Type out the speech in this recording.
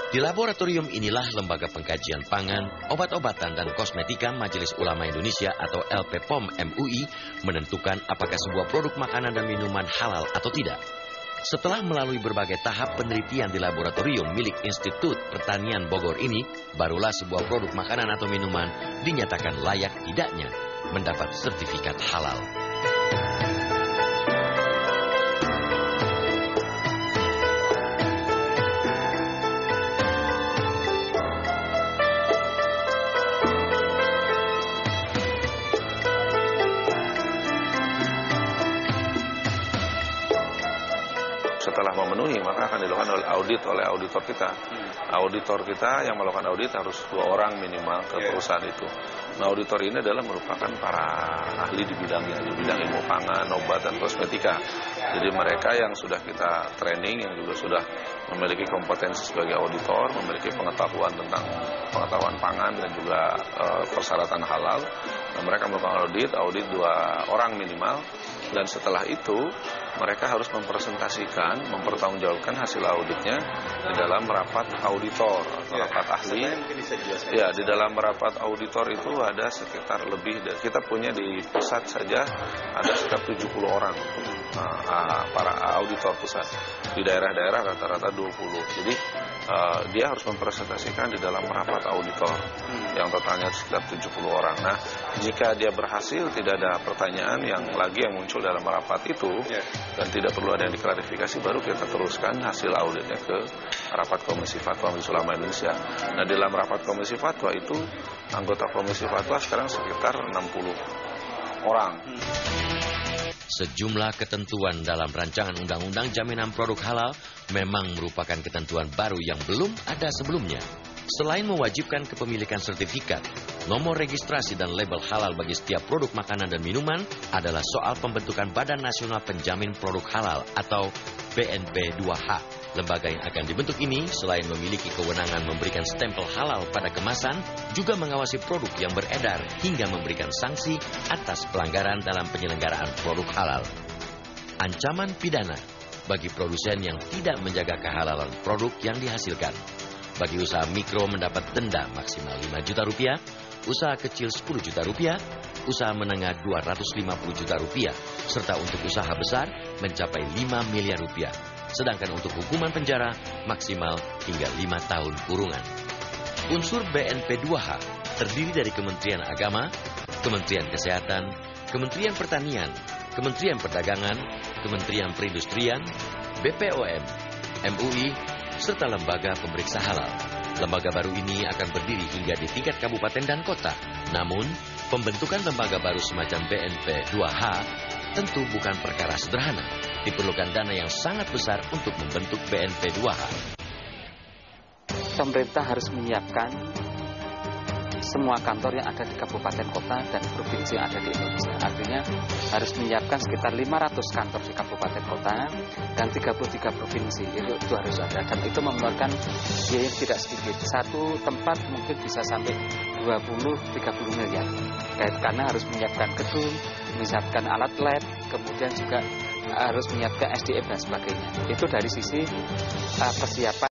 Di laboratorium inilah Lembaga Pengkajian Pangan, Obat-obatan dan Kosmetika Majelis Ulama Indonesia atau LPPOM MUI menentukan apakah sebuah produk makanan dan minuman halal atau tidak. Setelah melalui berbagai tahap penelitian di laboratorium milik Institut Pertanian Bogor ini, barulah sebuah produk makanan atau minuman dinyatakan layak tidaknya mendapat sertifikat halal. Setelah memenuhi, maka akan dilakukan audit oleh auditor kita. Auditor kita yang melakukan audit harus 2 orang minimal ke perusahaan itu. Nah, auditor ini adalah merupakan para ahli di bidangnya, di bidang ilmu pangan, obat, dan kosmetika. Jadi mereka yang sudah kita training, yang juga sudah memiliki kompetensi sebagai auditor, memiliki pengetahuan tentang pengetahuan pangan dan juga persyaratan halal. Nah, mereka melakukan audit 2 orang minimal. Dan setelah itu, mereka harus mempresentasikan, mempertanggungjawabkan hasil auditnya di dalam rapat auditor atau rapat ahli. Ya, di dalam rapat auditor itu ada sekitar lebih, kita punya di pusat saja ada sekitar 70 orang para auditor pusat. Di daerah-daerah rata-rata 20. Jadi dia harus mempresentasikan di dalam rapat auditor yang totalnya sekitar 70 orang. Nah, jika dia berhasil, tidak ada pertanyaan yang muncul dalam rapat itu dan tidak perlu ada yang diklarifikasi, baru kita teruskan hasil auditnya ke rapat Komisi Fatwa Majelis Ulama Indonesia. Nah, di dalam rapat Komisi Fatwa itu anggota Komisi Fatwa sekarang sekitar 60 orang. Sejumlah ketentuan dalam rancangan undang-undang jaminan produk halal memang merupakan ketentuan baru yang belum ada sebelumnya. Selain mewajibkan kepemilikan sertifikat, nomor registrasi dan label halal bagi setiap produk makanan dan minuman adalah soal pembentukan Badan Nasional Penjamin Produk Halal atau BNP 2H. Lembaga yang akan dibentuk ini selain memiliki kewenangan memberikan stempel halal pada kemasan, juga mengawasi produk yang beredar hingga memberikan sanksi atas pelanggaran dalam penyelenggaraan produk halal. Ancaman pidana bagi produsen yang tidak menjaga kehalalan produk yang dihasilkan. Bagi usaha mikro mendapat denda maksimal 5 juta rupiah, usaha kecil 10 juta rupiah, usaha menengah 250 juta rupiah, serta untuk usaha besar mencapai 5 miliar rupiah. Sedangkan untuk hukuman penjara maksimal hingga 5 tahun kurungan. Unsur BNP 2H terdiri dari Kementerian Agama, Kementerian Kesehatan, Kementerian Pertanian, Kementerian Perdagangan, Kementerian Perindustrian, BPOM, MUI, serta lembaga pemeriksa halal. Lembaga baru ini akan berdiri hingga di tingkat kabupaten dan kota. Namun, pembentukan lembaga baru semacam BNP 2H tentu bukan perkara sederhana. Diperlukan dana yang sangat besar untuk membentuk BNP 2H. Pemerintah harus menyiapkan semua kantor yang ada di kabupaten kota dan provinsi yang ada di Indonesia. Artinya harus menyiapkan sekitar 500 kantor di kabupaten kota dan 33 provinsi. Itu harus ada, dan itu memerlukan biaya yang tidak sedikit. Satu tempat mungkin bisa sampai 20-30 miliar. Karena harus menyiapkan gedung, menyiapkan alat lab, kemudian juga harus menyiapkan SDM dan sebagainya. Itu dari sisi persiapan